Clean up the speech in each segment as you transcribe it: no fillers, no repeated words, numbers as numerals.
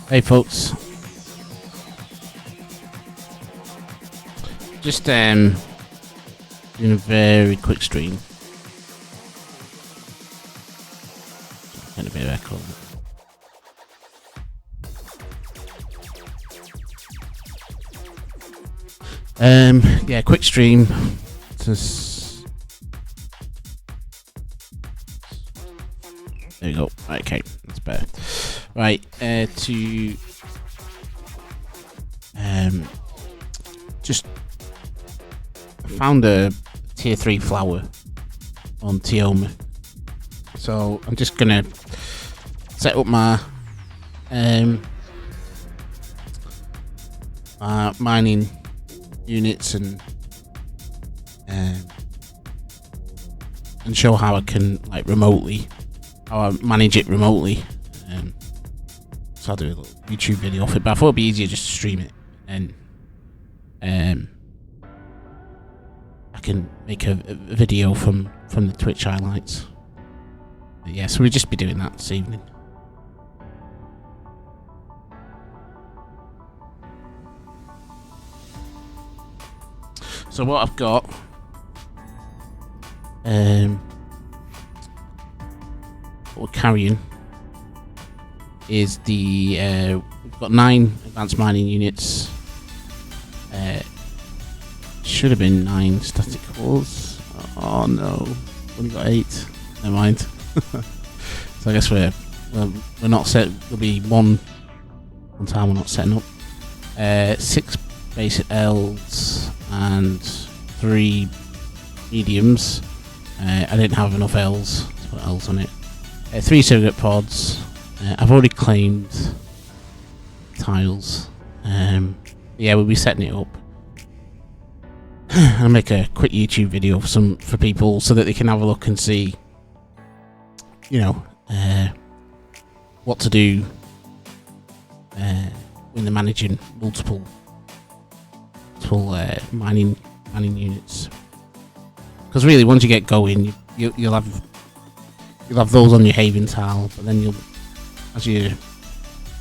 Hey folks, just doing a very quick stream. Getting a bit of echo. Yeah, quick stream. Just there we go. Right, okay, that's better. Right, to just found a tier 3 flower on Tioma, so I'm just gonna set up my mining units and show how I can how I manage it remotely. So I'll do a little YouTube video of it, but I thought it'd be easier just to stream it, and I can make a video from the Twitch highlights. But yeah, so we'll just be doing that this evening. So what I've got, what we're carrying is we've got 9 advanced mining units. Should have been 9 static cores. Oh no, only got 8. Never mind. So I guess we're not set. There'll be one time we're not setting up. 6 basic Ls and 3 mediums. I didn't have enough Ls to put Ls on it. 3 surrogate pods. I've already claimed tiles. Yeah, we'll be setting it up. I'll make a quick YouTube video for people so that they can have a look and see, what to do when they're managing multiple mining units. Because really, once you get going, you'll have those on your haven tile, but then as you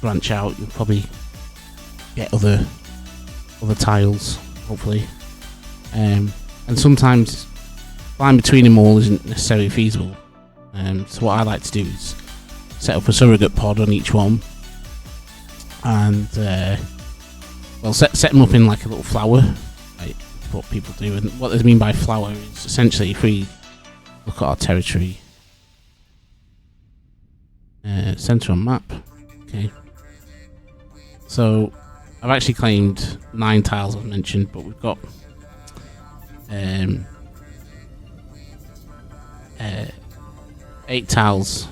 branch out, you'll probably get other tiles, hopefully. And sometimes flying between them all isn't necessarily feasible. So what I like to do is set up a surrogate pod on each one, and set them up in like a little flower, like what people do. And what they mean by flower is essentially, if we look at our territory, center on map. Okay. So I've actually claimed 9 tiles, I've mentioned, but we've got 8 tiles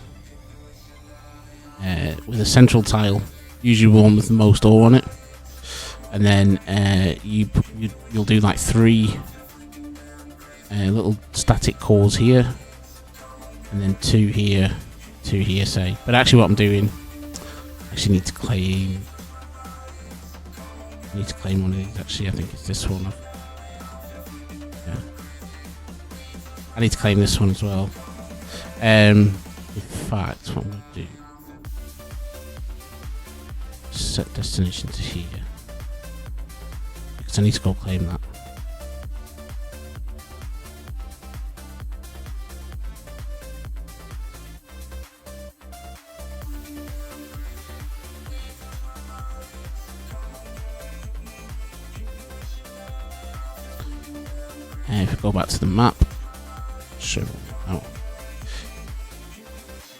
with a central tile, usually one with the most ore on it, and then you'll do like 3 little static cores here, and then 2 here, 2 here, say. But actually what I'm doing, I actually need to claim one of these. Actually, I think it's this one. Yeah, I need to claim this one as well. In fact, what I'm going to do, set destination to here, because I need to go claim that. If we go back to the map, so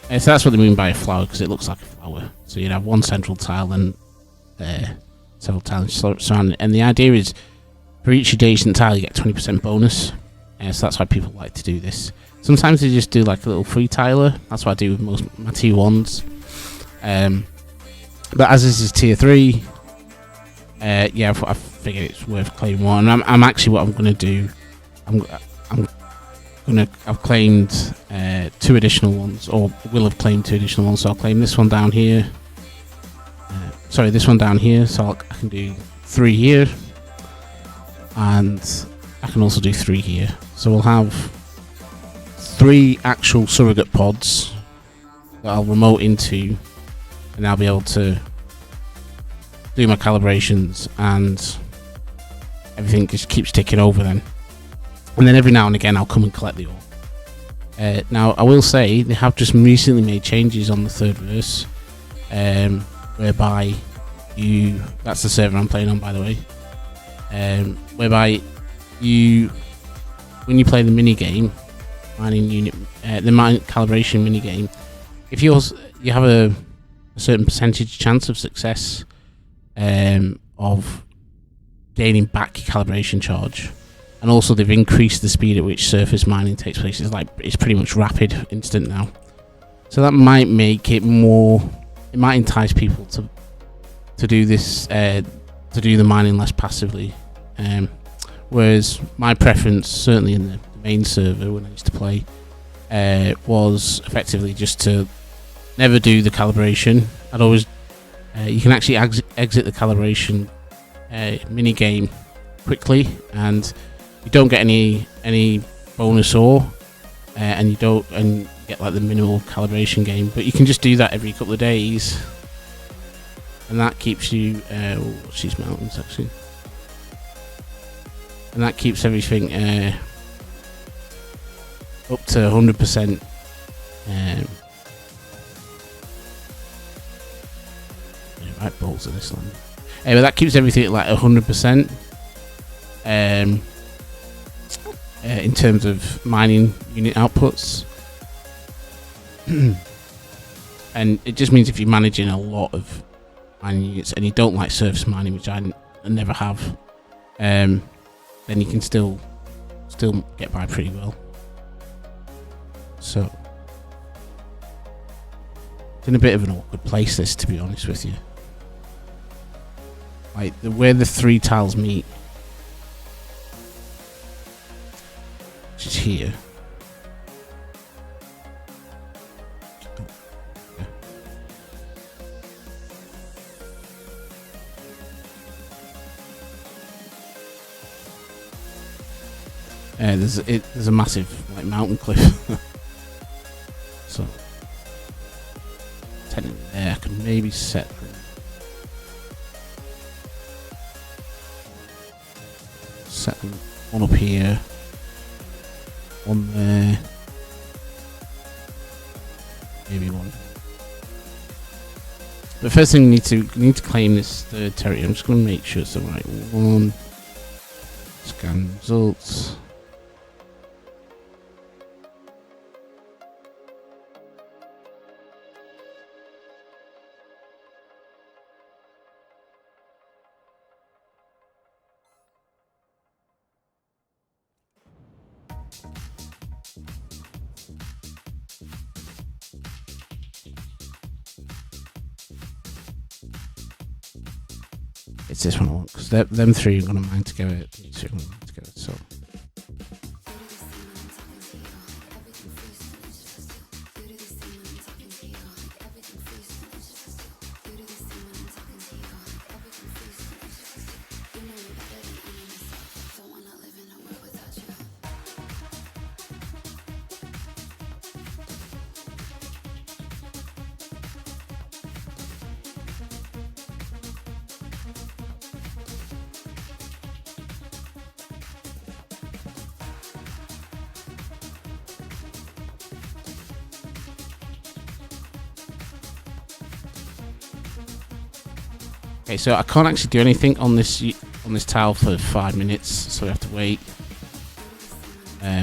that's what they mean by a flower, because it looks like a flower. So you'd have one central tile and several tiles surrounding. And the idea is, for each adjacent tile, you get 20% bonus. So that's why people like to do this. Sometimes they just do like a little free tiler. That's what I do with most of my tier 1s. But as this is tier 3, yeah, I figured it's worth claiming one. And I'm actually, what I'm going to do, I've claimed 2 additional ones, or will have claimed 2 additional ones. So I'll claim this one down here. This one down here. So I can do 3 here, and I can also do 3 here. So we'll have 3 actual surrogate pods that I'll remote into, and I'll be able to do my calibrations, and everything just keeps ticking over then. And then every now and again I'll come and collect the ore. Now I will say they have just recently made changes on the third verse, whereby that's the server I'm playing on, by the way, whereby when you play the mini game, mining unit, the mine calibration mini game, if you have a certain percentage chance of success of gaining back your calibration charge, and also they've increased the speed at which surface mining takes place. It's pretty much rapid, instant now, so that might make it more. It might entice people to do this, to do the mining less passively. Whereas my preference, certainly in the main server when I used to play, was effectively just to never do the calibration. I'd always you can actually exit the calibration mini game quickly, and you don't get any bonus ore, and you get like the minimal calibration game. But you can just do that every couple of days, and that keeps you. What's these mountains actually? And that keeps everything up to 100%. Right balls of this one. But that keeps everything at like 100%. In terms of mining unit outputs. And it just means if you're managing a lot of mining units and you don't like surface mining, which I never have, then you can still get by pretty well. So it's in a bit of an awkward place, this, to be honest with you. Like where the 3 tiles meet, which is here. There's a massive like mountain cliff. So technically there I can maybe set them one up here, one there, maybe one. But first thing you need to claim this third territory. I'm just going to make sure it's the right one. Scan results. It's this one I want, because them 3 are going to mine together. So okay, so I can't actually do anything on this tile for 5 minutes, so we have to wait.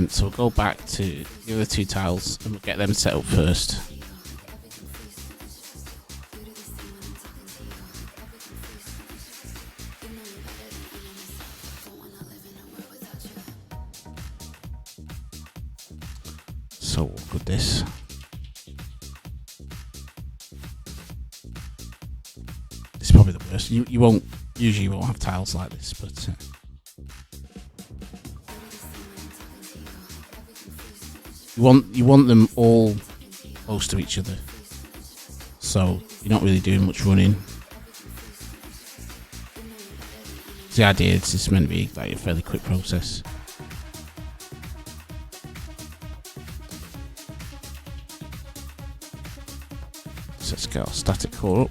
So we'll go back to the other 2 tiles and we'll get them set up first. So good this. This is probably the worst. You usually won't have tiles like this, but you want them all close to each other, so you're not really doing much running. The idea is it's meant to be like a fairly quick process. So let's get our static core up.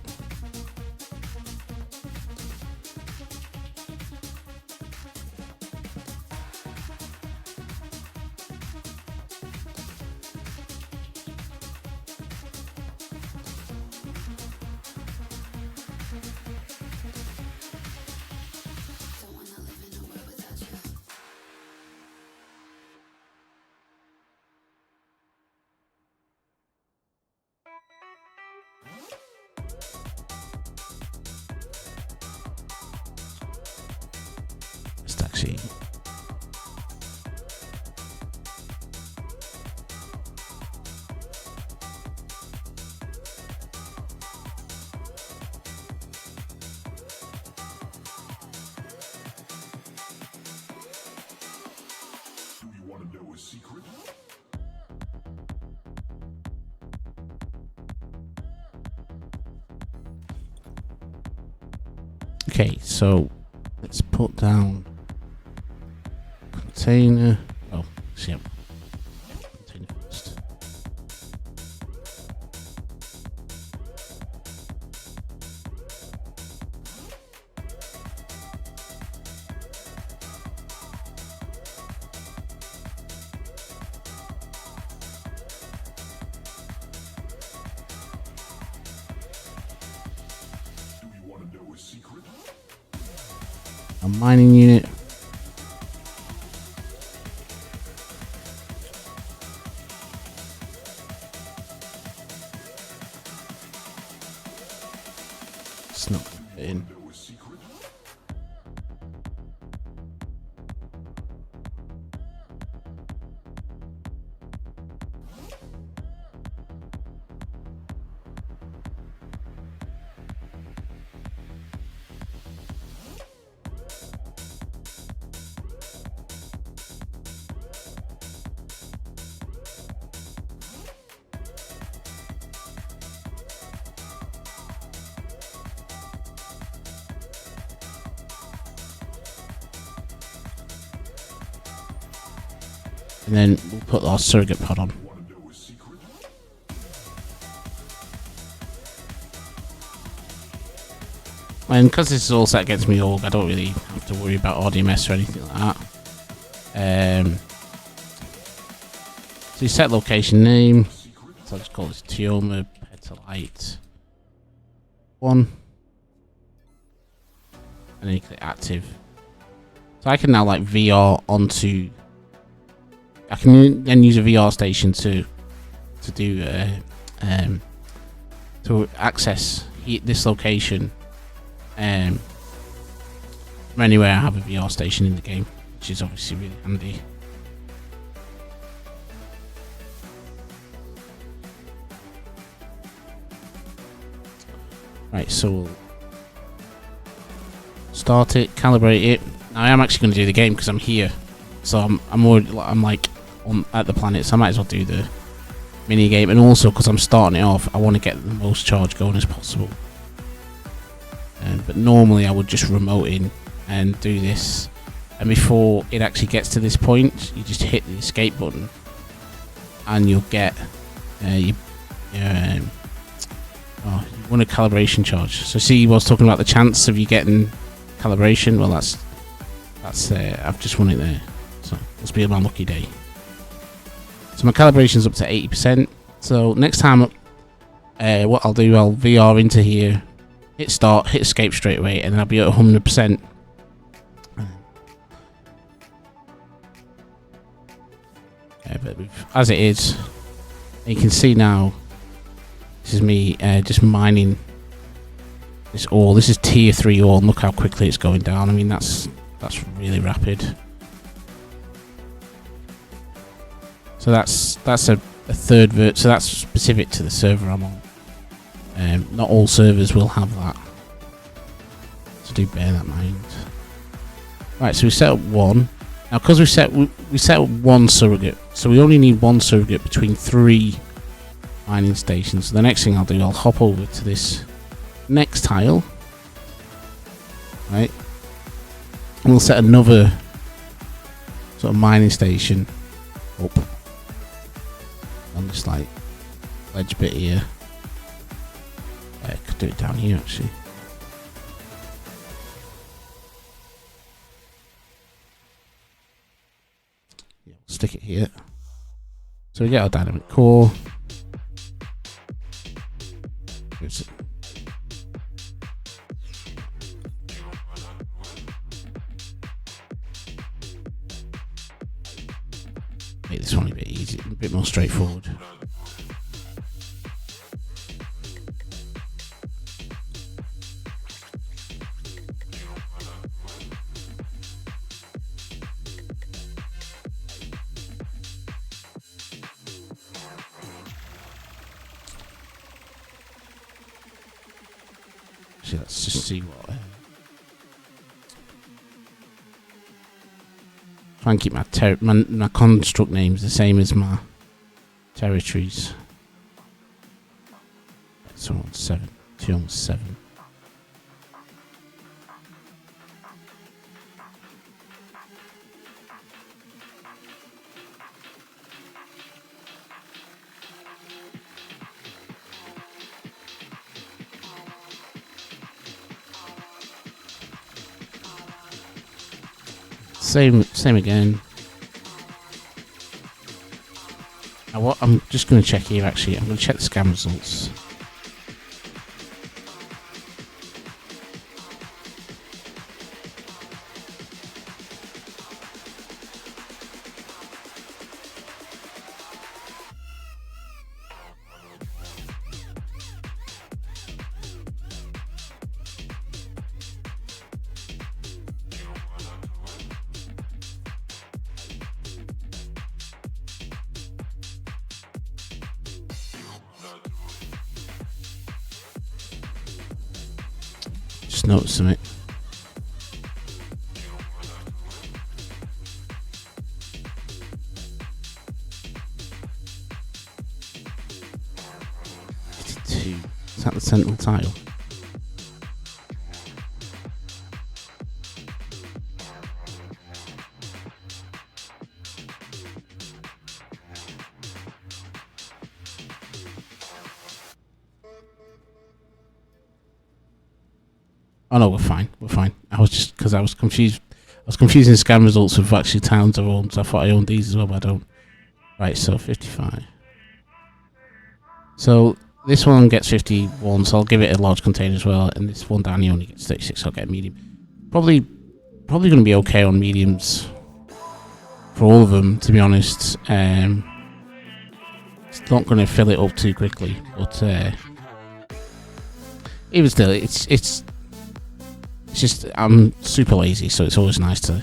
actually. Okay, so let's put down container. Oh, see, container first. A mining unit. It's not in. And then we'll put our surrogate pod on. And because this is all set against me org, I don't really have to worry about RDMS or anything like that. So you set location name. So I'll just call this Tioma Petalite 1. And then you click active. So I can now like VR onto. I can then use a VR station to do to access this location from anywhere I have a VR station in the game, which is obviously really handy. Right, so we'll start it, calibrate it. Now I am actually going to do the game because I'm here, so I'm like at the planet, so I might as well do the mini game. And also because I'm starting it off, I want to get the most charge going as possible. But normally I would just remote in and do this, and before it actually gets to this point, you just hit the escape button, and you'll get you want a calibration charge. So see, I was talking about the chance of you getting calibration. Well, that's I've just won it there. So must be my lucky day. So my calibration's up to 80%. So next time, what I'll do, I'll VR into here, hit start, hit escape straight away, and then I'll be at 100%. But as it is, you can see now, this is me just mining this ore. This is tier 3 ore, and look how quickly it's going down. I mean, that's really rapid. So that's a third vert. So that's specific to the server I'm on. Not all servers will have that, so do bear that in mind. Right, so we set up one. Now, because we set up one surrogate, so we only need one surrogate between 3 mining stations. So the next thing I'll do, I'll hop over to this next tile, right, and we'll set another sort of mining station up on this like ledge bit here. I could do it down here actually. Yeah, stick it here. So we get our dynamic core. Here's it. Make this one a bit easy, a bit more straightforward. Actually, let's just see what. Try and keep my construct names the same as my territories. So on 7, 2 on 7. Same again. Now what I'm just going to check here. Actually, I'm going to check the scan results. Just notice something. Is that the central tile? Oh no, we're fine. We're fine. I was just because I was confused. I was confusing scan results with actually tiles I owned. So I thought I owned these as well, but I don't. Right, so 55. So this one gets 51, so I'll give it a large container as well. And this one down here only gets 36, so I'll get a medium. Probably going to be okay on mediums for all of them, to be honest. It's not going to fill it up too quickly, but even still, it's just I'm super lazy, so it's always nice to.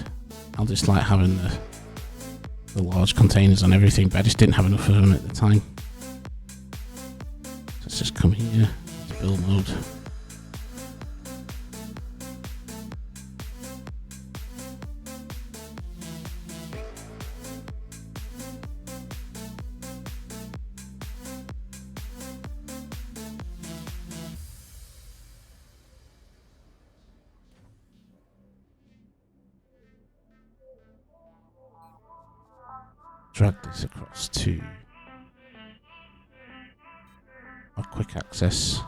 I'll just like having the large containers on everything, but I just didn't have enough of them at the time. Let's just come here, build mode. Drag this across to our quick access.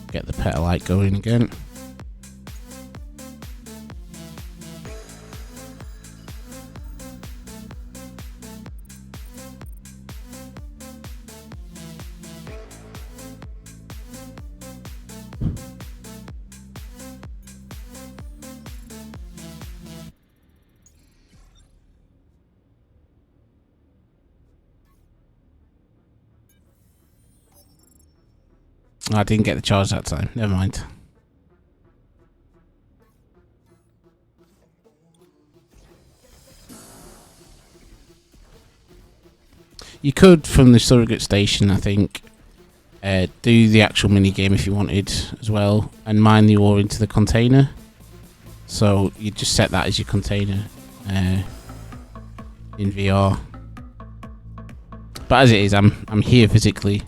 Get the petal light going again. I didn't get the charge that time. Never mind. You could, from the surrogate station, I think, do the actual mini game if you wanted as well, and mine the ore into the container. So you just set that as your container in VR. But as it is, I'm here physically.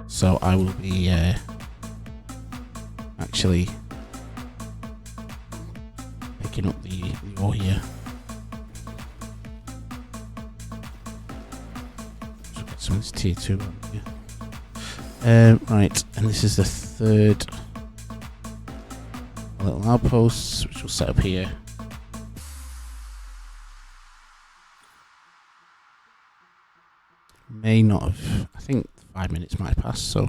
So I will be actually picking up the ore here. So get some of this tier 2 on here. Right, and this is the third little outpost, which we'll set up here. May not have, I think 5 minutes might pass, so.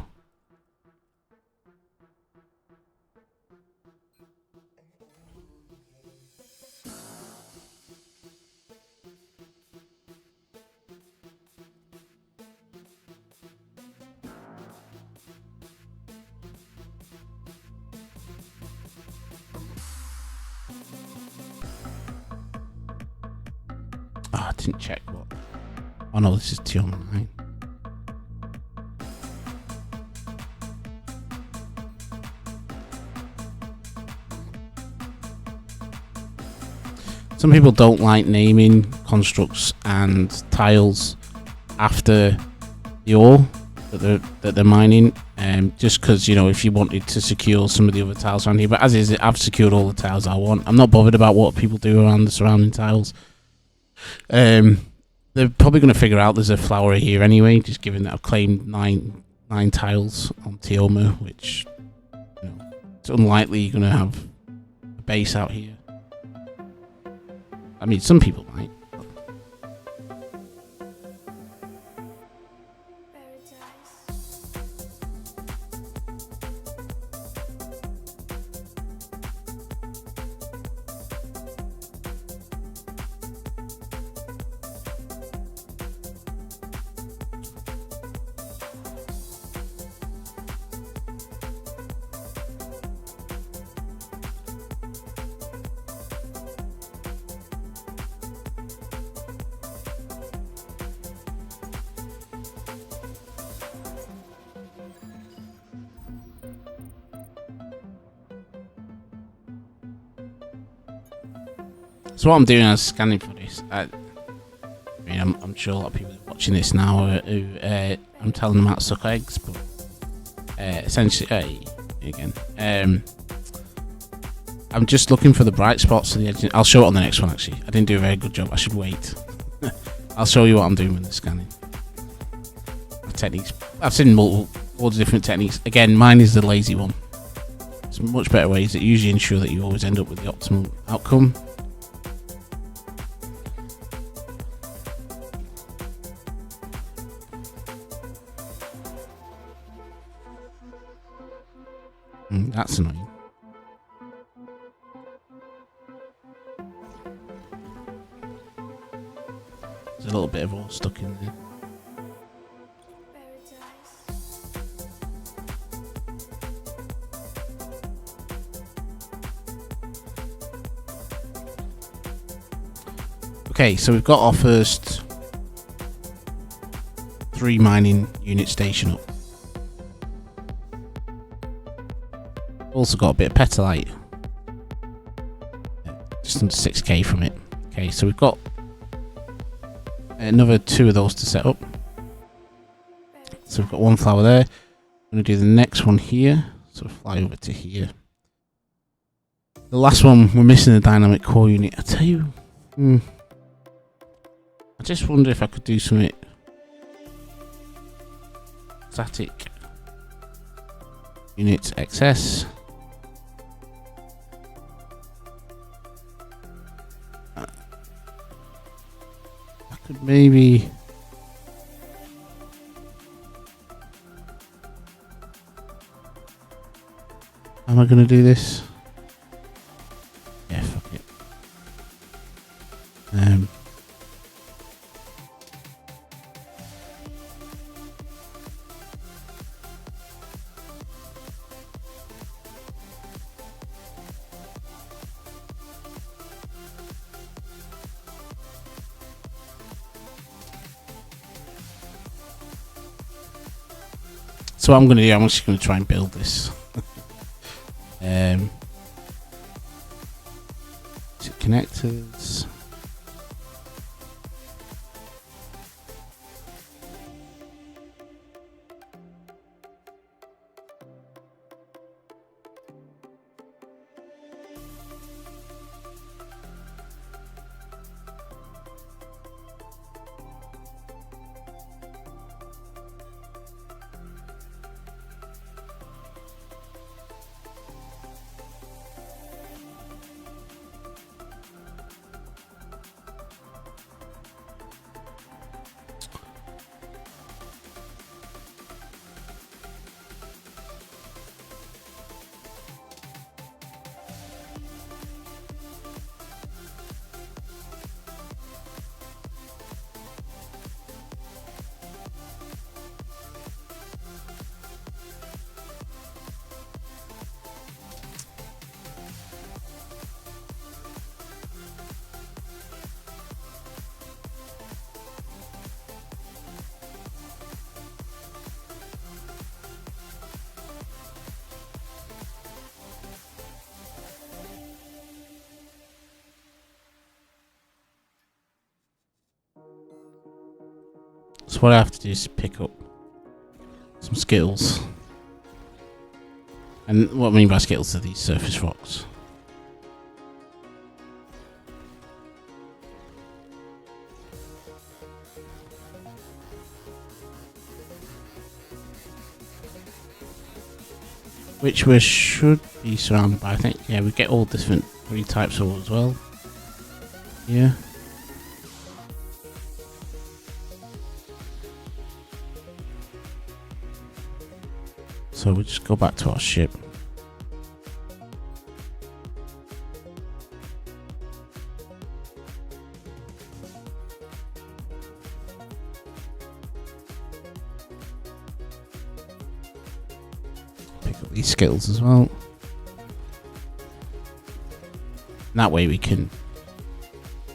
didn't check what. Oh no, this is T09. Some people don't like naming constructs and tiles after the ore that they're mining, just because, you know, if you wanted to secure some of the other tiles around here, but as is, I've secured all the tiles I want. I'm not bothered about what people do around the surrounding tiles. They're probably going to figure out there's a flower here anyway, just given that I've claimed nine tiles on Tioma, which, you know, it's unlikely you're going to have a base out here. I mean, some people might. So what I'm doing is scanning for this. I mean, I'm sure a lot of people are watching this now who I'm telling them how to suck eggs, but essentially, again, I'm just looking for the bright spots of the edge. I'll show it on the next one. Actually, I didn't do a very good job. I should wait. I'll show you what I'm doing with the scanning. The techniques. I've seen all the different techniques. Again, mine is the lazy one. There's much better ways that usually ensure that you always end up with the optimal outcome. That's annoying. There's a little bit of ore stuck in there. Okay, so we've got our first 3 mining unit station up. Also got a bit of petalite, just under 6k from it. Okay, so we've got another 2 of those to set up. So we've got 1 flower there. I'm going to do the next one here, sort of fly over to here. The last one, we're missing the dynamic core unit. I tell you, I just wonder if I could do something static units XS. Could maybe am I gonna do this? Yeah, fuck it. So what I'm going to do, I'm just going to try and build this. Connectors. So what I have to do is pick up some skittles. And what I mean by skittles are these surface rocks. Which we should be surrounded by, I think. Yeah, we get all different 3 types of ore as well. Yeah. So we'll just go back to our ship. Pick up these skittles as well. And that way we can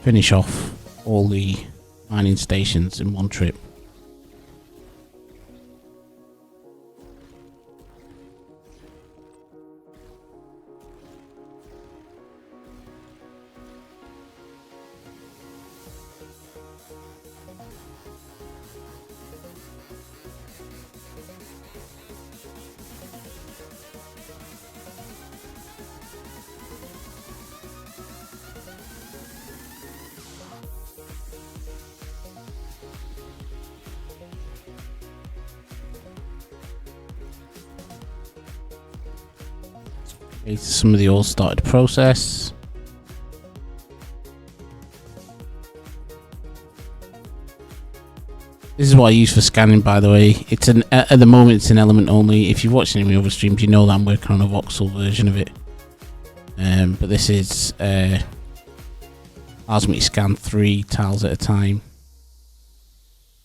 finish off all the mining stations in one trip. Okay, some of the ore started to process. This is what I use for scanning, by the way. It's at the moment it's an element only. If you've watched any of my other streams, you know that I'm working on a voxel version of it. But this is allows me to scan 3 tiles at a time.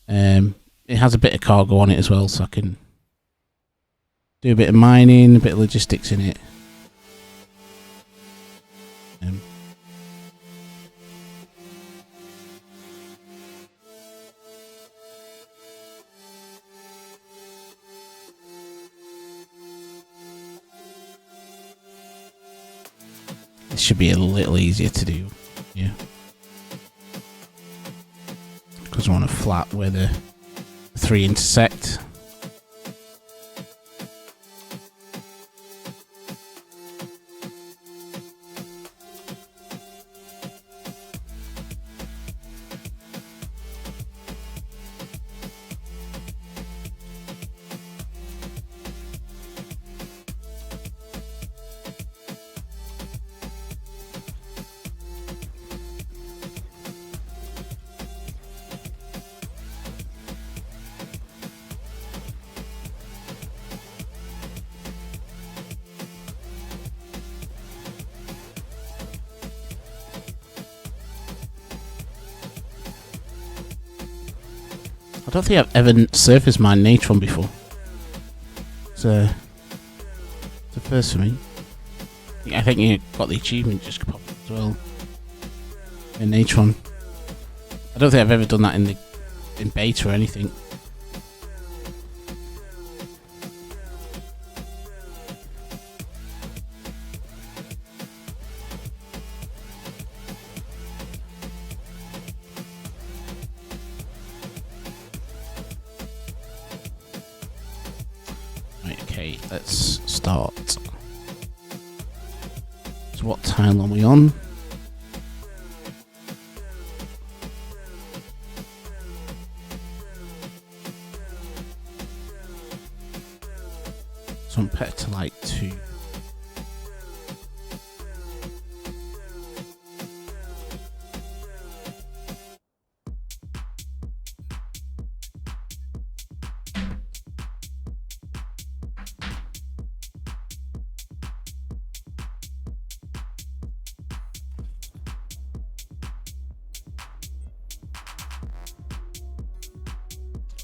It has a bit of cargo on it as well, so I can do a bit of mining, a bit of logistics in it. This should be a little easier to do, yeah, because we're on a flat where the 3 intersect. I don't think I've ever surface mined Natron before. It's a first for me. I think you got the achievement just pop as well in Natron. I don't think I've ever done that in beta or anything. Okay, let's start. So what tile are we on? So I'm petalite 2.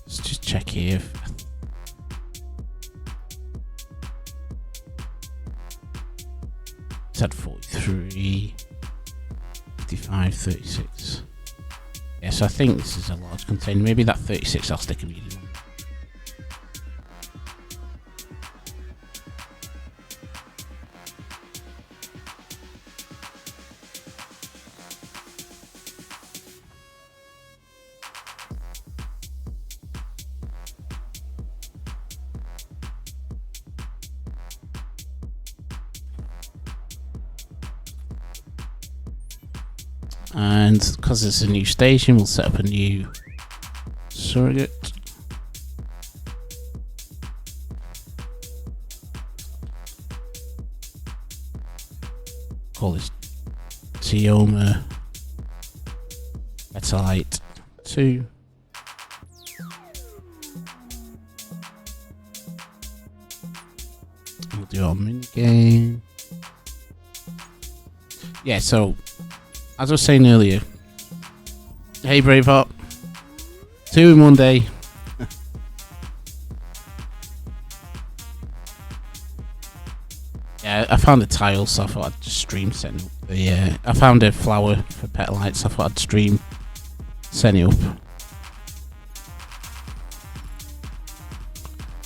Let's just check here. It's at 43, 55, 36. Yes, I think this is a large container. Maybe that 36 I'll stick a medium on. And because it's a new station, we'll set up a new surrogate. Call this Tioma Satellite 2. We'll do our mini game. Yeah, so as I was saying earlier, hey Braveheart, 2 in 1 day. Yeah, I found a tile, so I thought I'd just stream setting up. I found a flower for pet lights, so I thought I'd stream setting it up.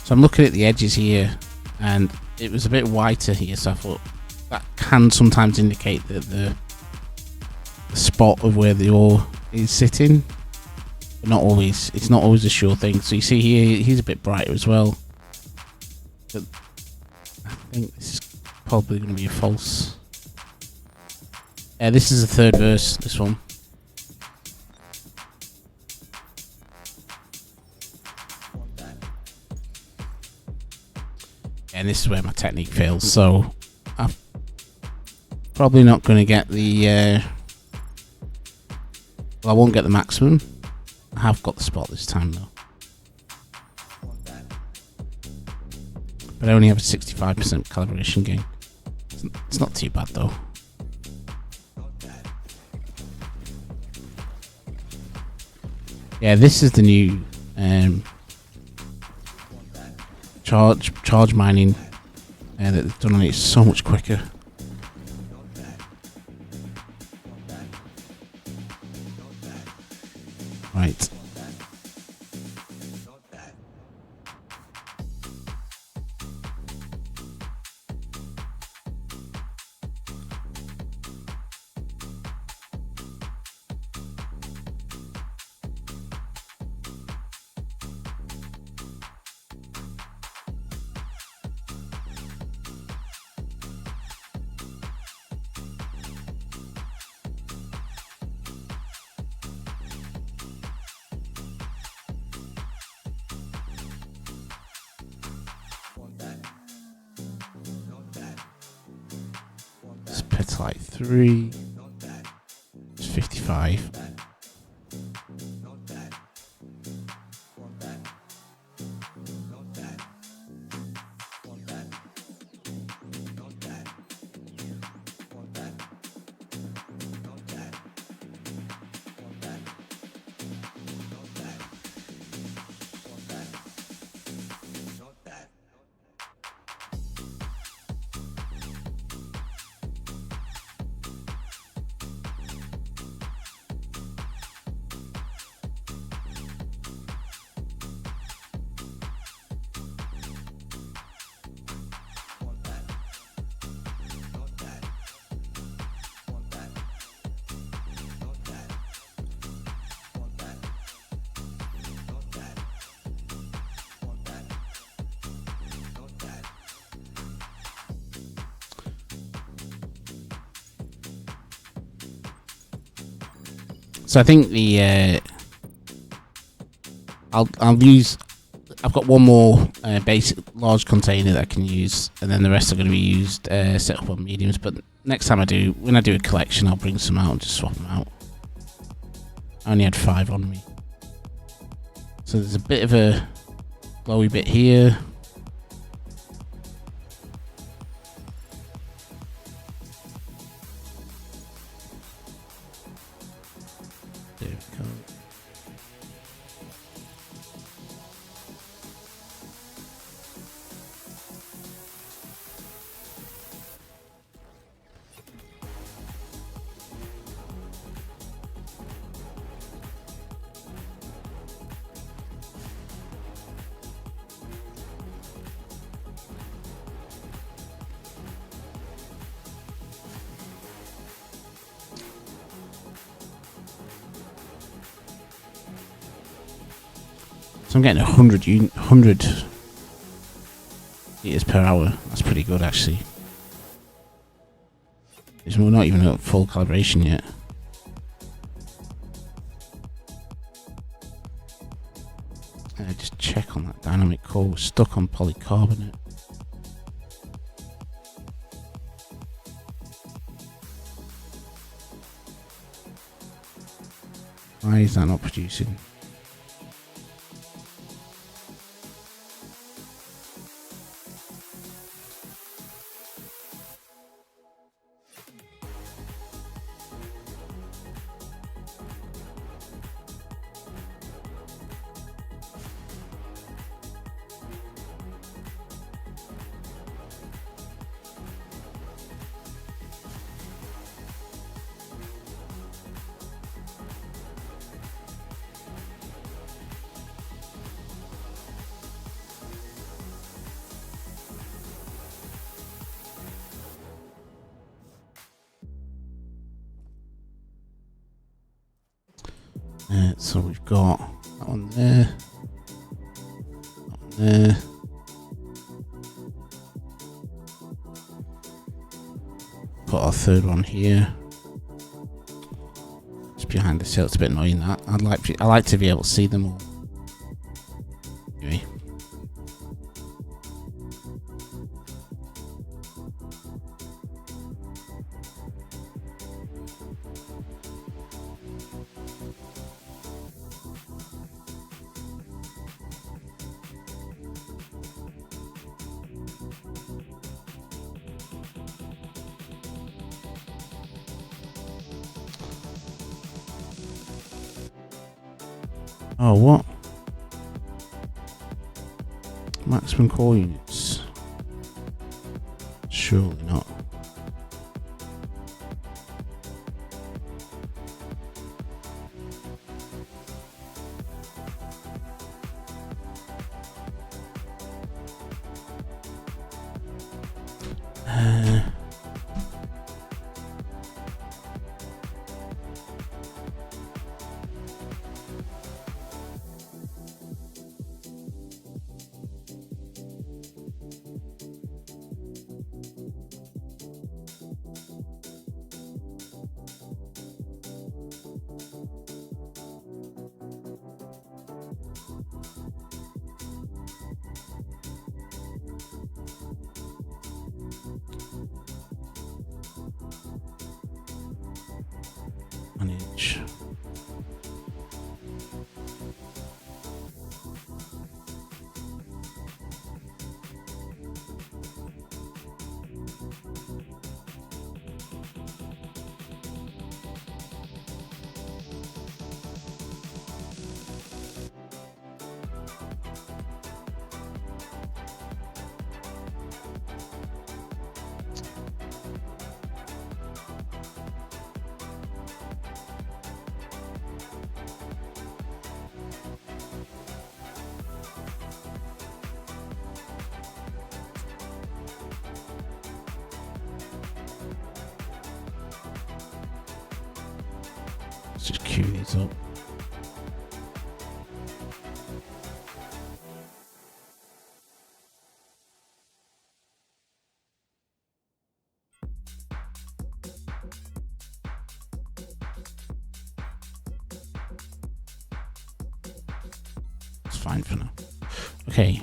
So I'm looking at the edges here, and it was a bit whiter here, so I thought that can sometimes indicate that the spot of where the ore is sitting, but not always. It's not always a sure thing. So you see here, he's a bit brighter as well. But I think this is probably going to be a false. Yeah, this is the third verse. This one. And this is where my technique fails. So I'm probably not going to get the. Well, I won't get the maximum. I have got the spot this time though. But I only have a 65% calibration gain. It's not too bad though. Yeah, this is the new charge mining that they've done on it. It's so much quicker. Right. Petite 3. It's 55. So I think the I'll use. I've got one more basic large container that I can use, and then the rest are going to be used set up on mediums. But next time when I do a collection, I'll bring some out and just swap them out. I only had 5 on me, so there's a bit of a glowy bit here. There we go. So I'm getting 100 liters per hour. That's pretty good, actually. We're not even at full calibration yet. charcoal was stuck on polycarbonate. Why is that not producing? So we've got that one there, that one there. Put our third one here. It's behind the sill. It's a bit annoying that. I like to be able to see them all. Anyway. Oh, what? Maximum core units? Surely not. Manage. Let's just queue these up. It's fine for now. Okay.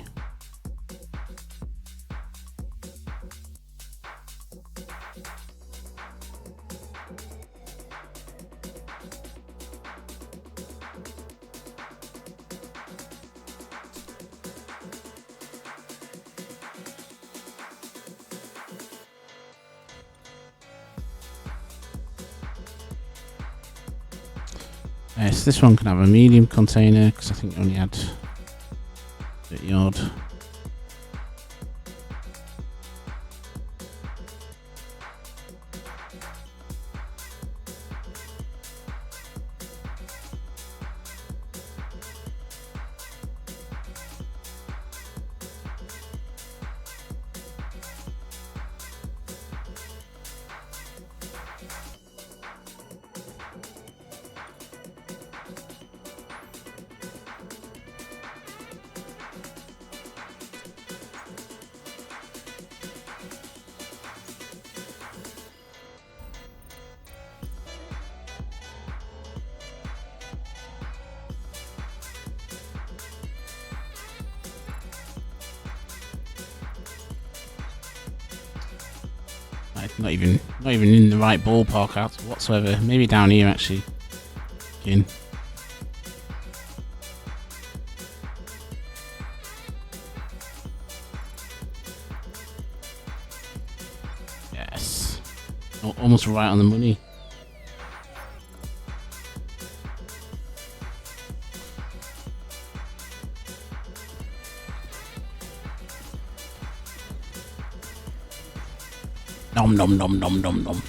So this one can have a medium container because I think it only had 30 odd. not even in the right ballpark out whatsoever. Maybe down here actually. In. Yes. Almost right on the money. Nom nom nom nom nom nom.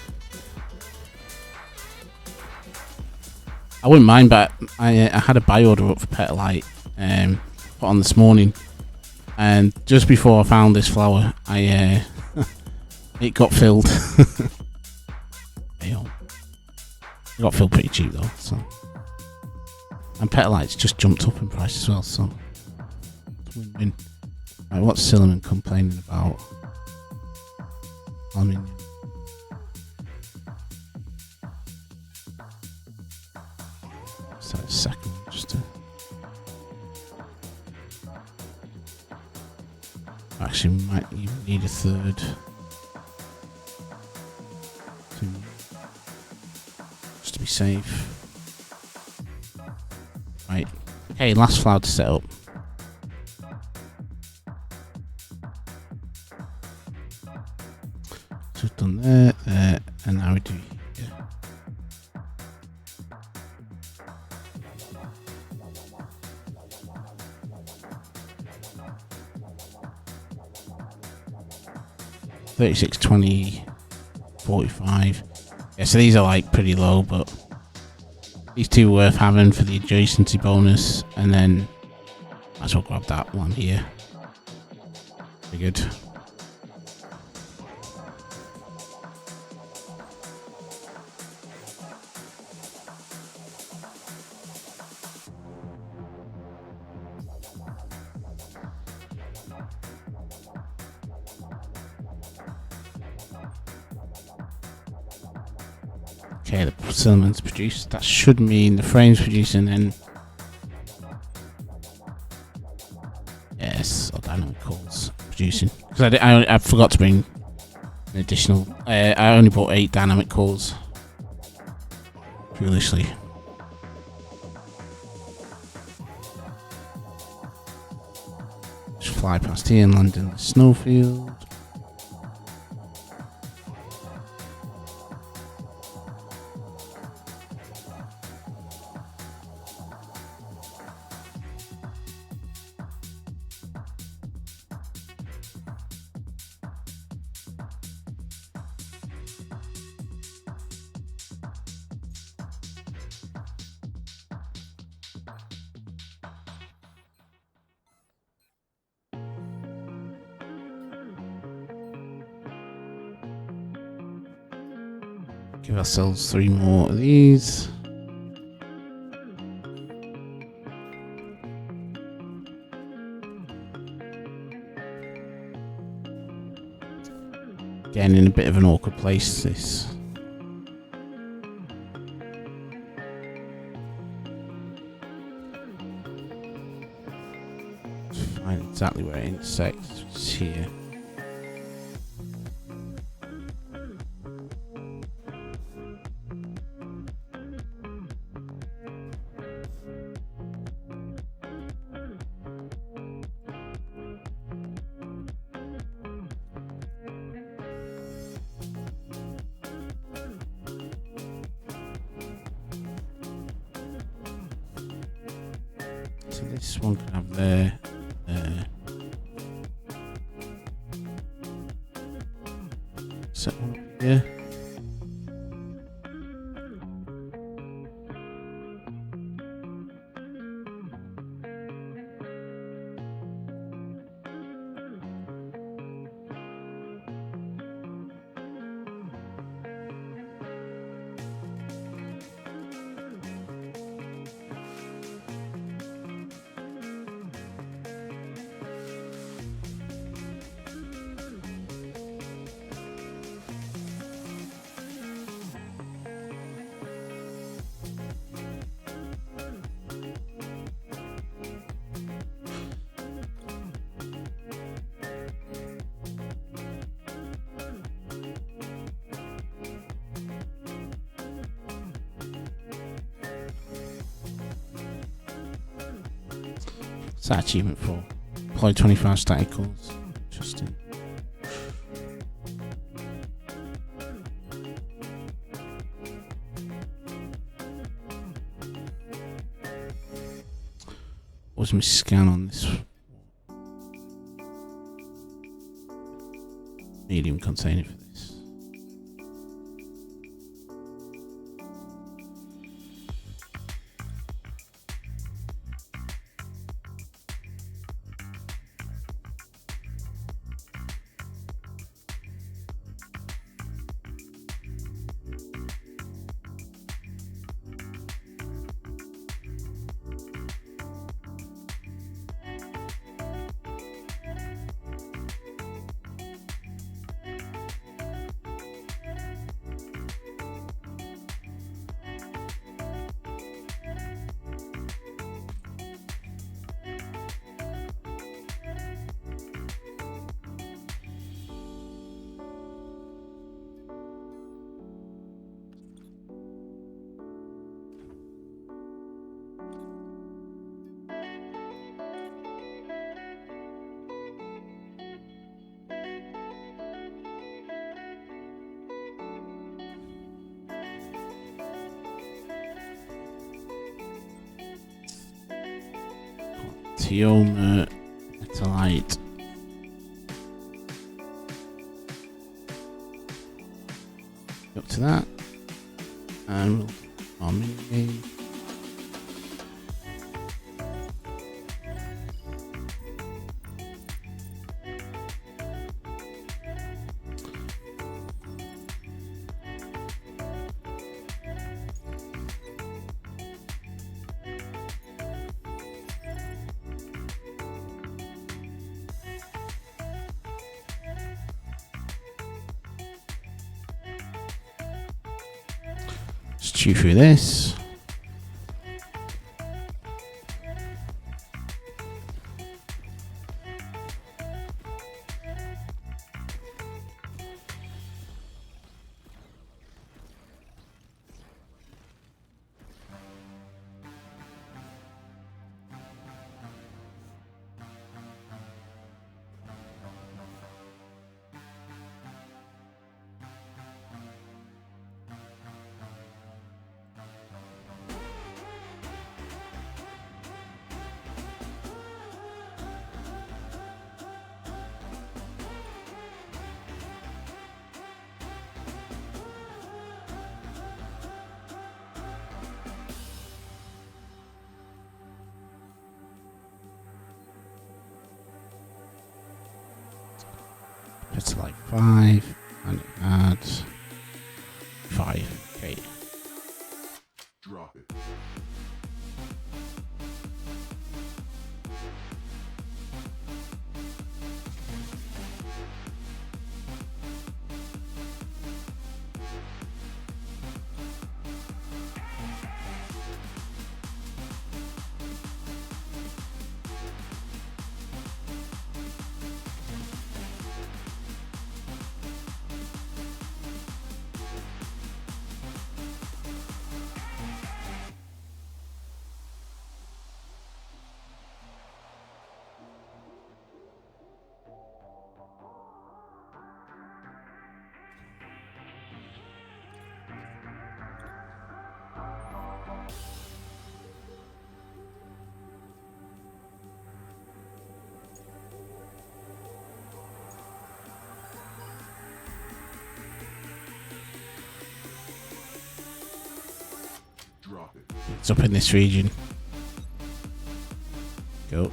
I wouldn't mind, but I had a buy order up for Petalite put on this morning, and just before I found this flower, it got filled. It got filled pretty cheap though, so. And Petalite's just jumped up in price as well, so it's win-win. Right, what's Silliman complaining about? Aluminium. So a second, just to actually might even need a third. Just to be safe. Right. Okay, last flower to set up. So we've done there, and now we do here. $36, $20, $45. Yeah, so these are like pretty low, but these two are worth having for the adjacency bonus, and then might as well grab that one here. Pretty good. Okay, the Silliman's produced. That should mean the frame's producing, and yes, or dynamic cores producing. Because I forgot to bring an additional. I only bought 8 dynamic cores. Foolishly. Just fly past here and land in the snowfield. Give ourselves 3 more of these. Again, in a bit of an awkward place, this. Find exactly where it intersects. It's here. So this one can have there. Set one up here. What's that achievement for? Deploy 25 static cores. Interesting. What's my scan on this? Medium container for this. Tioma, Metalite. Up to that. And we'll do our mini game. Chew through this. It's like 5 and add 5. Okay. Drop it. Drop it. It's up in this region. Go.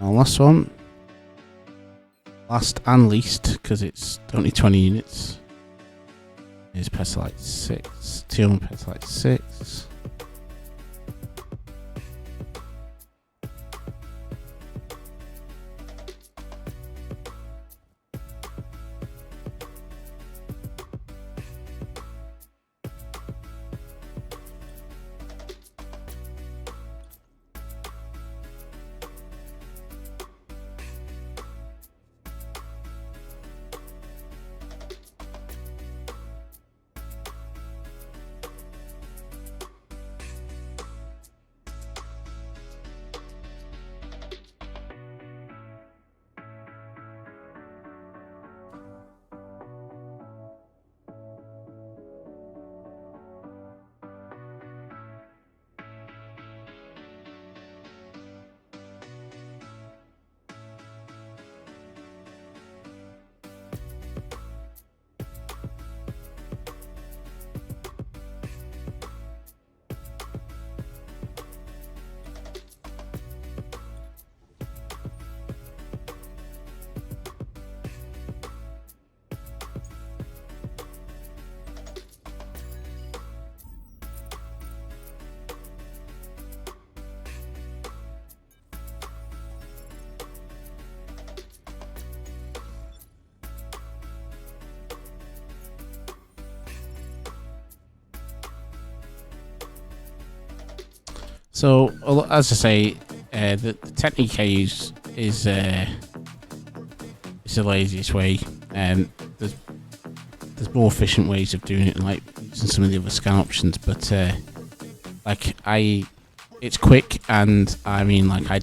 Now last one. last and least, because it's only 20 units, is Petalite 6. Teal and Petalite 6. So, as I say, the technique I use is the laziest way. There's more efficient ways of doing it, like using some of the other scan options. But it's quick, and I mean, like I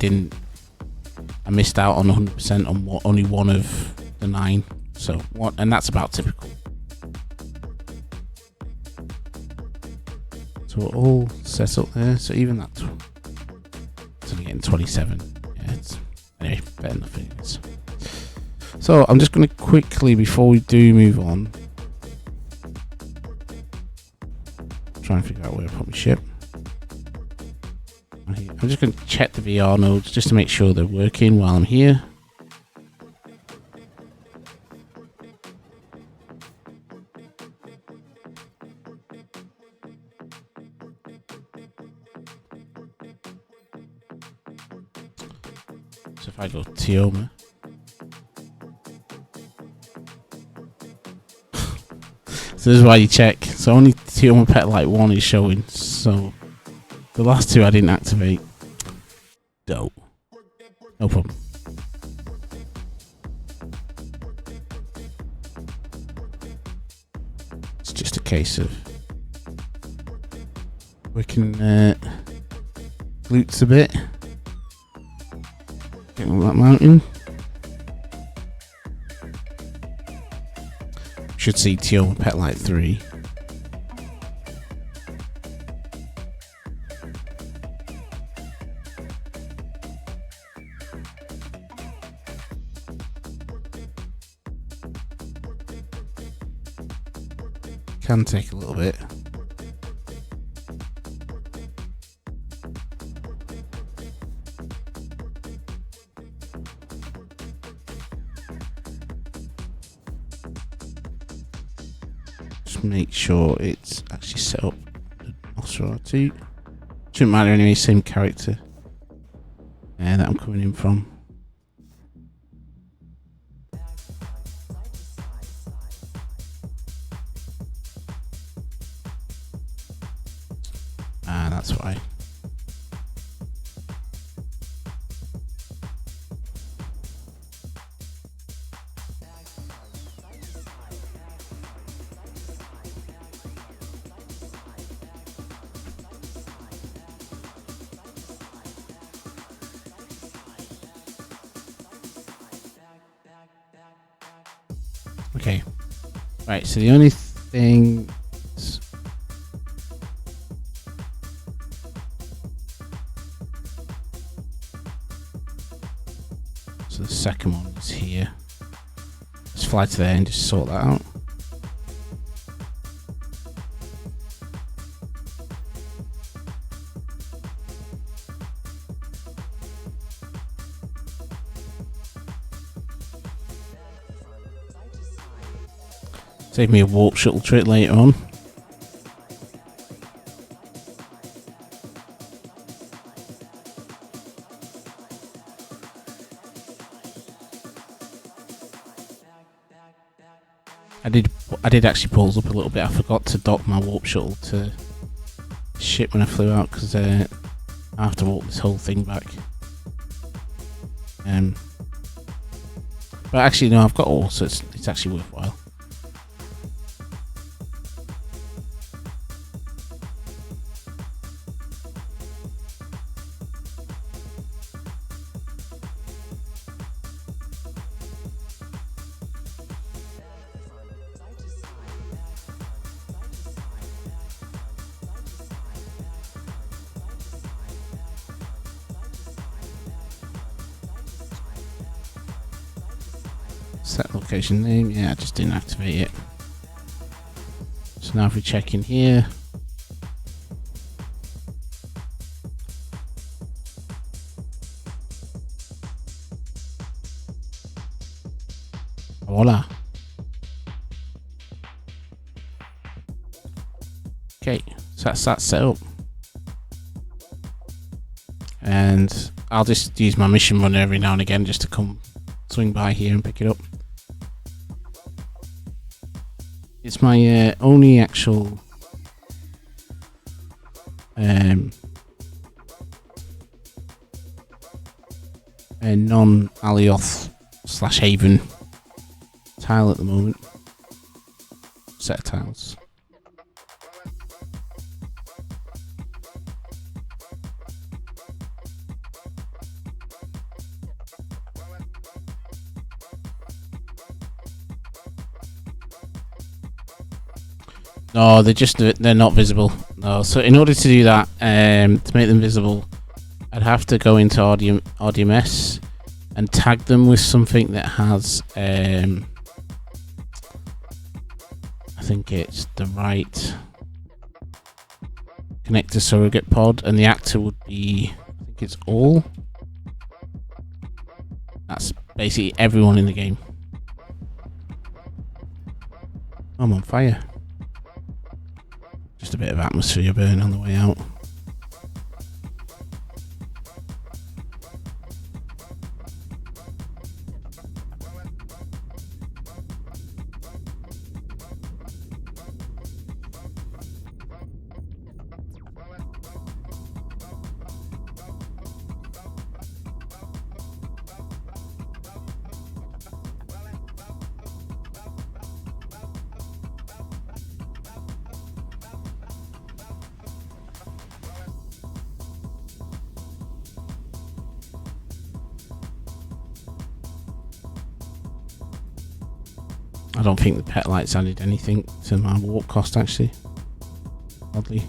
missed out on 100% on only one of the 9. So and that's about typical. So we're all set up there. So even that's only getting 27. Yeah, anyway, better than nothing is. So I'm just going to quickly, before we do move on, try and figure out where to put my ship. I'm just going to check the VR nodes just to make sure they're working while I'm here. So if I go Tioma, so this is why you check. So only Tioma Petalite 1 is showing. So the last 2 I didn't activate. Dope. No problem. It's just a case of working glutes a bit. Getting on that mountain. Should see Teal Petalite 3. Can take a little bit. Just make sure it's actually set up Nosferatu. Shouldn't matter anyway, same character that I'm coming in from. That's why. Okay. Right, so the only thing so the second one is here. Let's fly to there and just sort that out. Save me a warp shuttle trip later on. I did actually pause up a little bit. I forgot to dock my warp shuttle to ship when I flew out because I have to walk this whole thing back. But actually, no, I've got all, so it's actually worthwhile. Set location name, yeah, I just didn't activate it. So now if we check in here, voila. Okay, so that's that set up. And I'll just use my mission runner every now and again just to come swing by here and pick it up. It's my only actual non-Alioth / Haven tile at the moment. Set of tiles. No, they're not visible. No, so in order to do that, to make them visible, I'd have to go into RDMS and tag them with something that has, I think it's the right connector surrogate pod, and the actor would be, I think it's all. That's basically everyone in the game. I'm on fire. Just a bit of atmosphere burn on the way out. I don't think the pet lights added anything to my warp cost actually, oddly.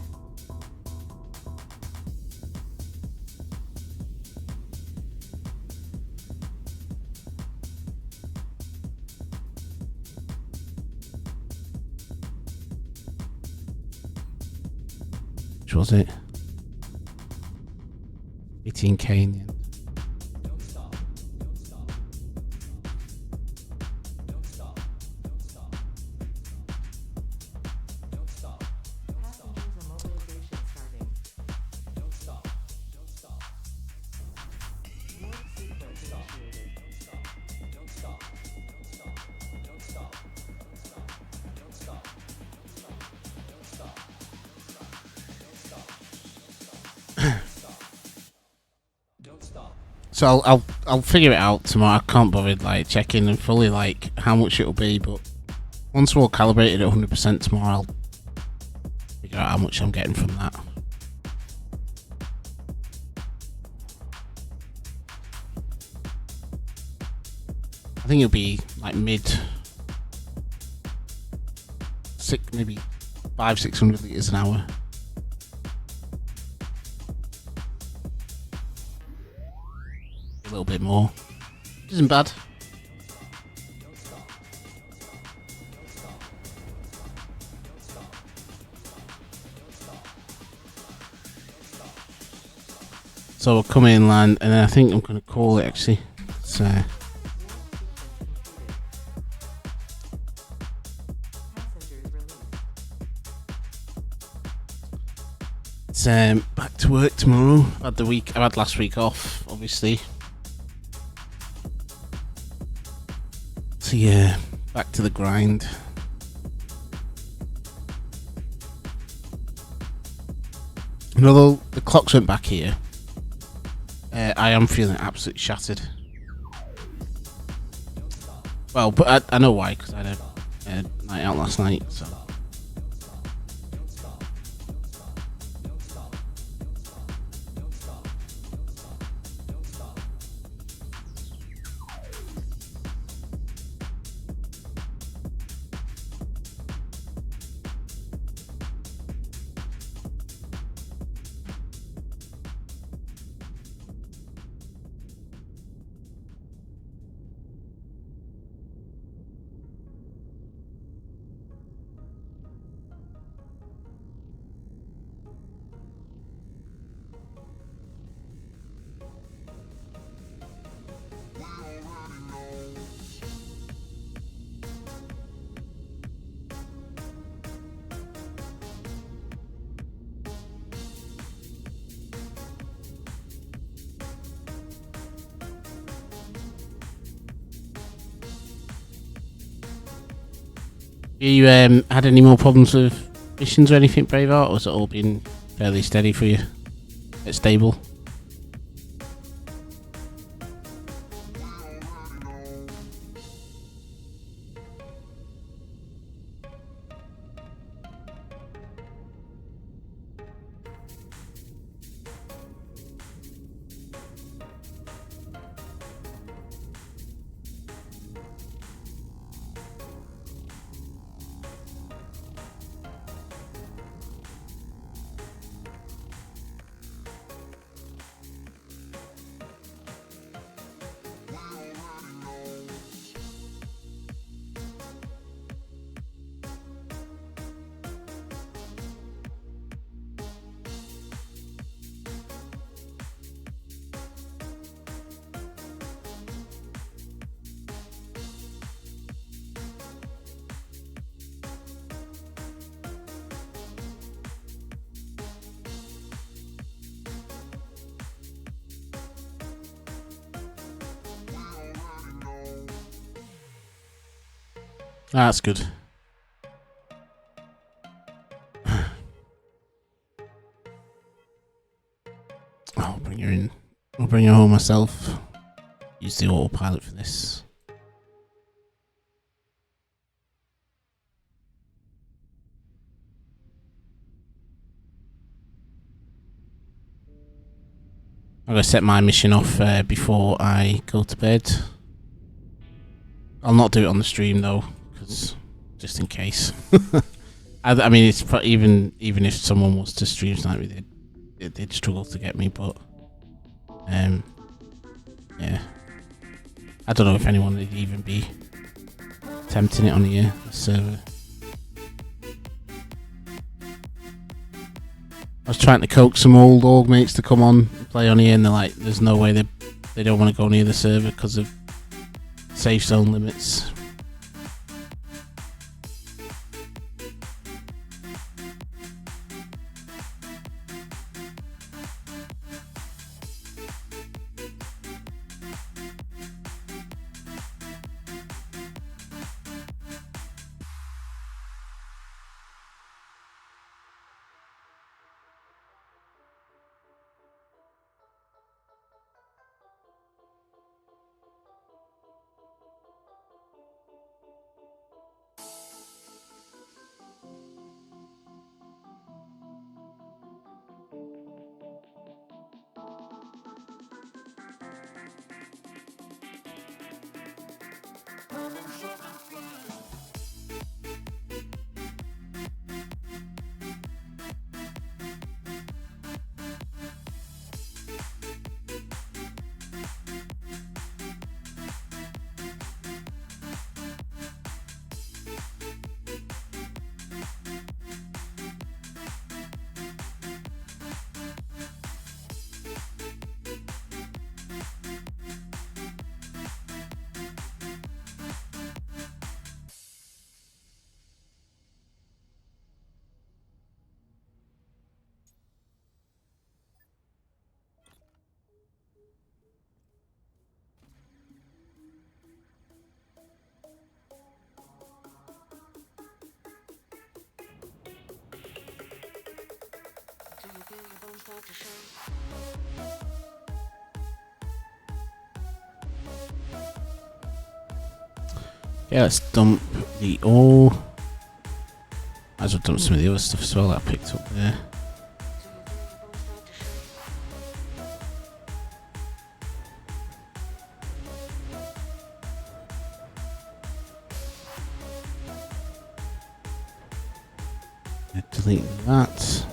Which was it? 18k in the end. So I'll figure it out tomorrow. I can't bother like checking and fully like how much it'll be, but once we're all calibrated at 100% tomorrow, I'll figure out how much I'm getting from that. I think it'll be like maybe 500-600 liters an hour. A little bit more. Isn't bad. So we'll come in, land, and then I think I'm going to call it actually. So it's back to work tomorrow. I've had last week off, obviously. So yeah, back to the grind. And although the clocks went back here, I am feeling absolutely shattered. Well, but I know why, because I had a night out last night, so. You had any more problems with missions or anything, Braveheart, or has it all been fairly steady for you? It's stable? That's good. I'll bring her in. I'll bring her home myself. Use the autopilot for this. I'm going to set my mission off before I go to bed. I'll not do it on the stream though, because just in case. I mean, it's even if someone was to stream tonight, they'd struggle to get me. But yeah, I don't know if anyone would even be attempting it on the server. I was trying to coax some old org mates to come on and play on here, and they're like, "There's no way they don't want to go near the server because of safe zone limits." Yeah, let's dump the ore. Might as well dump some of the other stuff as well that I picked up there. Delete that.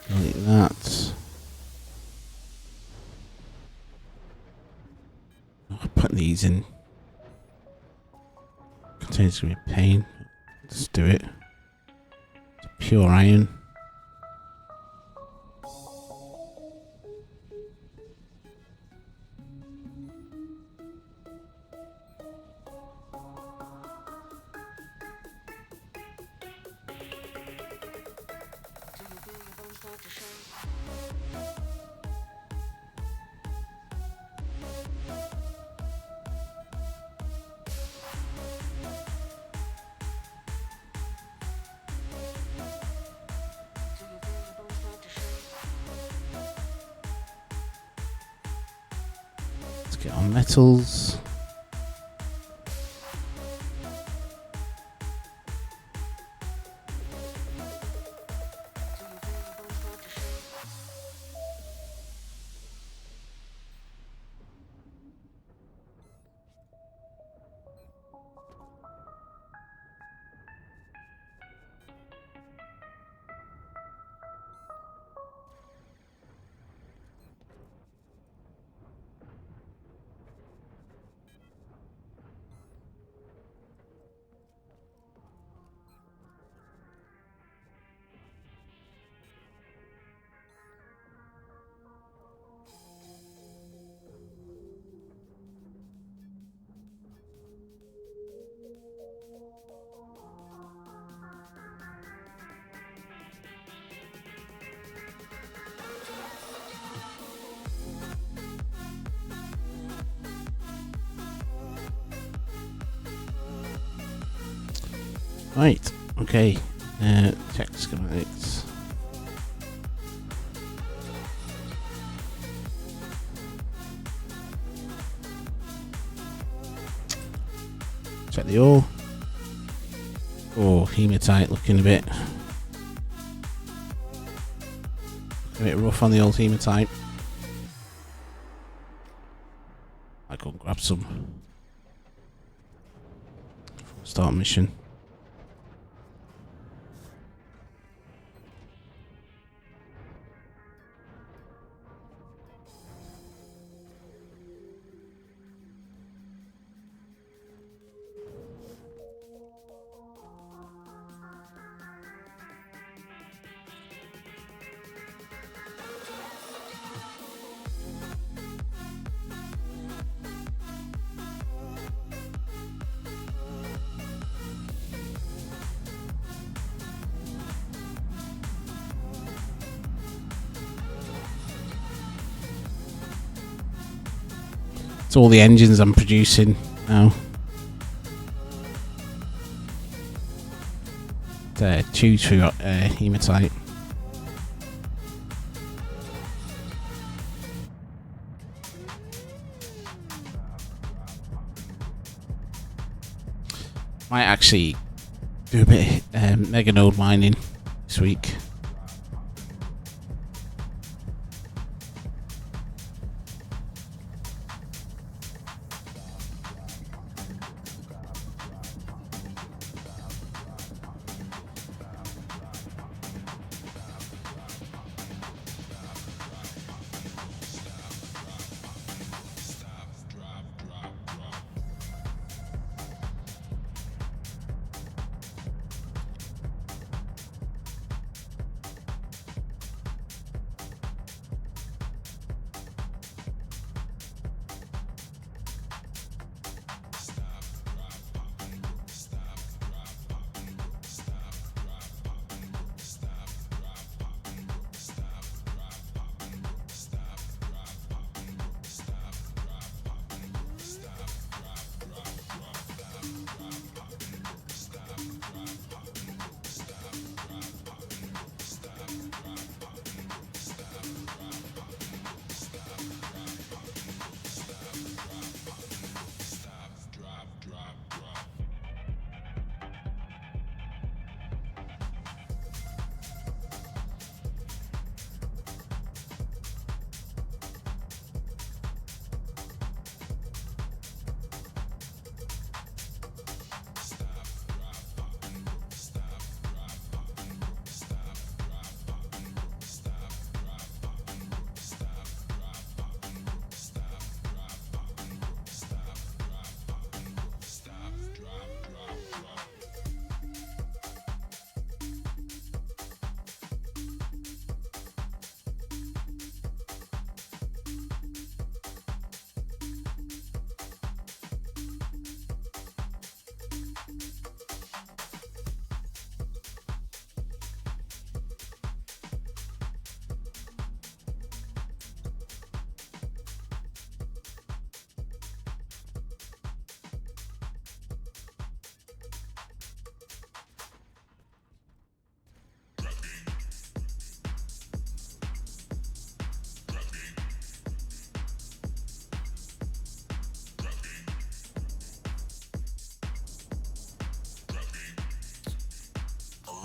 Delete that. Oh, putting these in contains gonna be a pain. Let's do it. It's pure iron. Let's get on metals. Right, okay. Check schematics. Check the ore. Oh, hematite looking a bit rough on the old hematite. I go and grab some. Start mission. It's all the engines I'm producing now. Two true hematite. Might actually do a bit of mega node mining this week.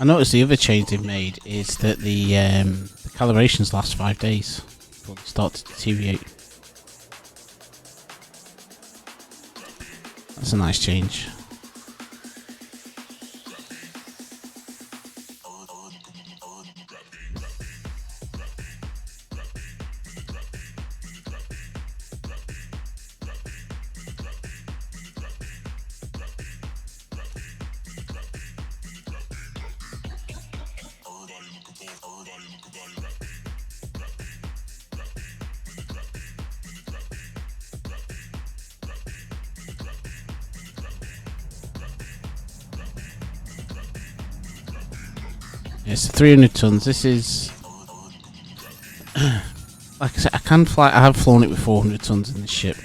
I noticed the other change they've made is that the calibrations last 5 days before they start to deteriorate. That's a nice change. It's 300 tons. This is, like I said, I can fly. I have flown it with 400 tons in this ship,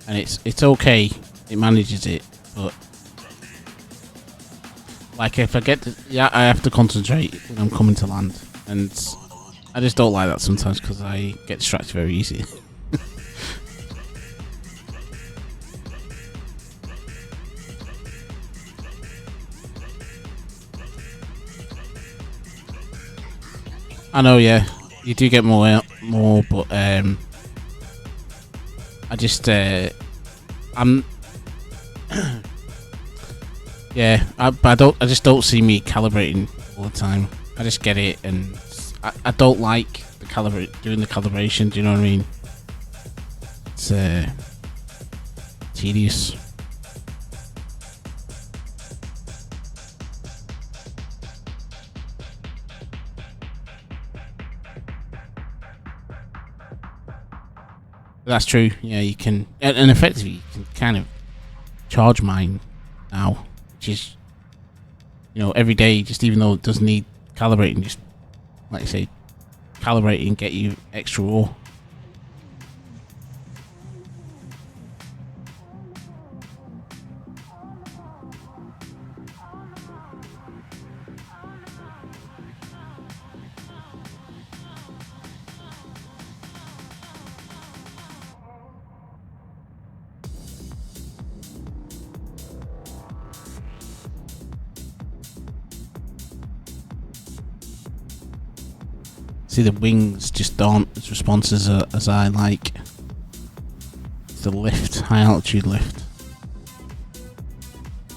and it's okay. It manages it, but like if I get to, I have to concentrate when I'm coming to land, and I just don't like that sometimes because I get distracted very easy. I know, yeah, you do get more, but I just, I'm, yeah, I just don't see me calibrating all the time. I just get it, and I don't like doing the calibration. Do you know what I mean? It's tedious. That's true. Yeah, you can, and effectively you can kind of charge mine now, which is, every day. Just even though it does need calibrating, just like I say, calibrate and get you extra ore. See, the wings just aren't as responsive as I like. It's the lift, high altitude lift.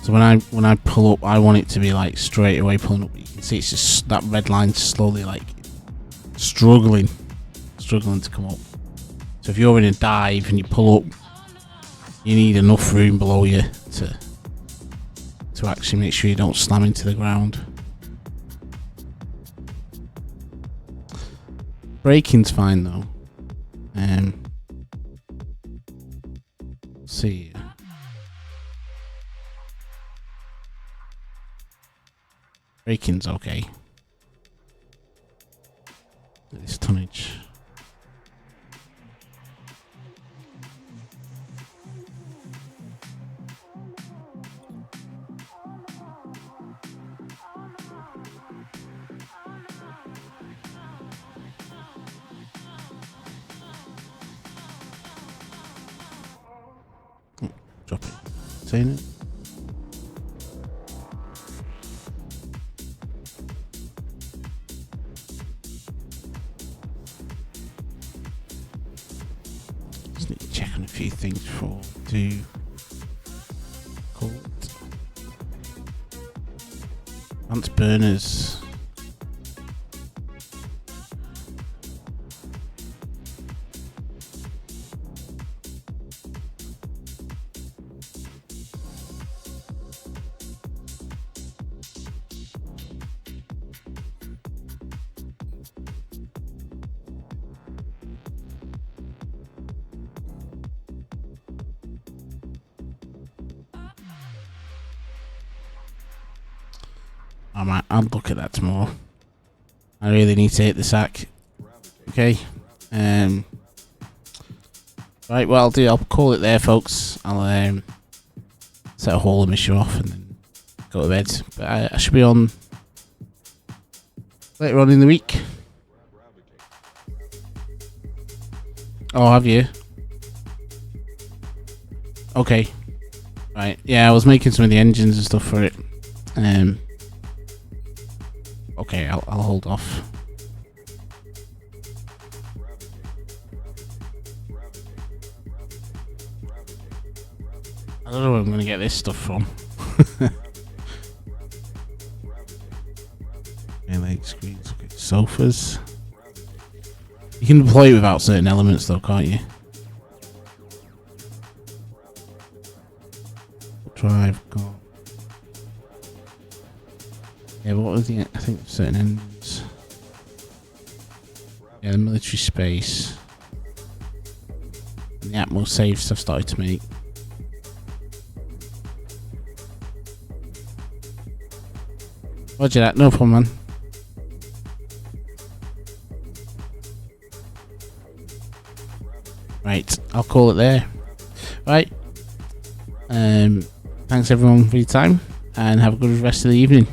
So when I pull up, I want it to be like straight away pulling up. You can see it's just that red line slowly like struggling to come up. So if you're in a dive and you pull up, you need enough room below you to actually make sure you don't slam into the ground. Braking's fine though. See. Braking's okay. This tonnage. Drop it. Saying it. Just need to check on a few things before I do call it. Advanced burners. I'll look at that tomorrow. I really need to hit the sack. Okay. Right, well, I'll call it there, folks. I'll set a haul mission off and then go to bed. But I should be on later on in the week. Oh, have you? Okay. Right. Yeah, I was making some of the engines and stuff for it. Okay, I'll hold off. I don't know where I'm going to get this stuff from. Like screens, okay, sofas. You can deploy it without certain elements, though, can't you? Drive, got. Yeah, what was the? I think certain ends. Yeah, the military space. And the Atmos safes I've started to make. Roger that, no problem, man. Right, I'll call it there. Right. Thanks everyone for your time, and have a good rest of the evening.